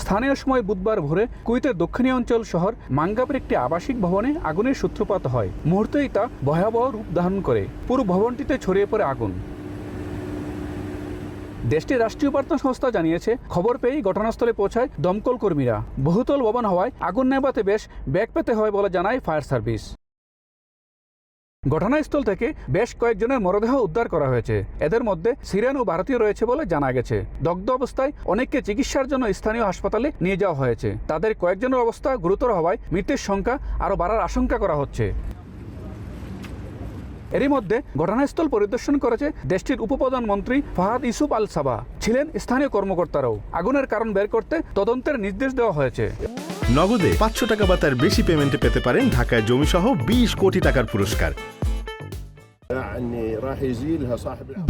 স্থানীয় সময় বুধবার ভোরে কুয়েতের দক্ষিণী অঞ্চল শহর মাঙ্গাবের একটি আবাসিক ভবনে আগুনের সূত্রপাত হয়। মুহূর্তেই তা ভয়াবহ রূপ ধারণ করে। পুরো ভবনটিতে ছড়িয়ে পড়ে আগুন। দেশটির রাষ্ট্রীয় বার্তা সংস্থা জানিয়েছে, খবর পেয়েই ঘটনাস্থলে পৌঁছায় দমকল কর্মীরা। বহুতল ভবন হওয়ায় আগুন নেভাতে বেশ বেগ পেতে হয় বলে জানায় ফায়ার সার্ভিস। ঘটনাস্থল থেকে বেশ কয়েকজনের মরদেহ উদ্ধার করা হয়েছে। এদের মধ্যে সিরিয়ান ও ভারতীয় রয়েছে বলে জানা গেছে। দগ্ধ অবস্থায় অনেককে চিকিৎসার জন্য স্থানীয় হাসপাতালে নিয়ে যাওয়া হয়েছে। তাদের কয়েকজনের অবস্থা গুরুতর হওয়ায় মৃতের সংখ্যা আরও বাড়ার আশঙ্কা করা হচ্ছে। এরই মধ্যে ঘটনাস্থল পরিদর্শন করেছে দেশটির উপপ্রধানমন্ত্রী ফাহাদ ইউসুফ আল সাবাহ। ছিলেন স্থানীয় কর্মকর্তারাও। আগুনের কারণ বের করতে তদন্তের নির্দেশ দেওয়া হয়েছে। নগদে 500 টাকা বা তার বেশি পেমেন্টে পেতে পারেন ঢাকায় জমিসহ 20 কোটি টাকার পুরস্কার।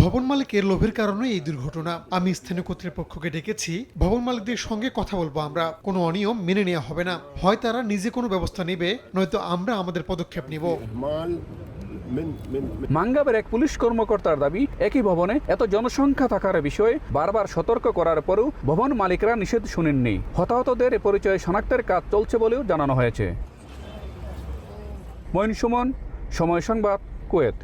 ভবন মালিকের লোভের কারণে এই দুর্ঘটনা। আমি স্থানীয় কর্তৃপক্ষকে ডেকেছি। ভবন মালিকদের সঙ্গে কথা বলবো। আমরা কোনো অনিয়ম মেনে নেওয়া হবে না। হয় তারা নিজে কোনো ব্যবস্থা নেবে, নয়তো আমরা আমাদের পদক্ষেপ নিব। মাঙ্গাবের এক পুলিশ কর্মকর্তার দাবি, একই ভবনে এত জনসংখ্যা থাকার বিষয়ে বারবার সতর্ক করার পরেও ভবন মালিকরা নিষেধ শুনেননি। হতাহতদের পরিচয় শনাক্তের কাজ চলছে বলেও জানানো হয়েছে। মঈন সুমন, সময় সংবাদ, কুয়েত।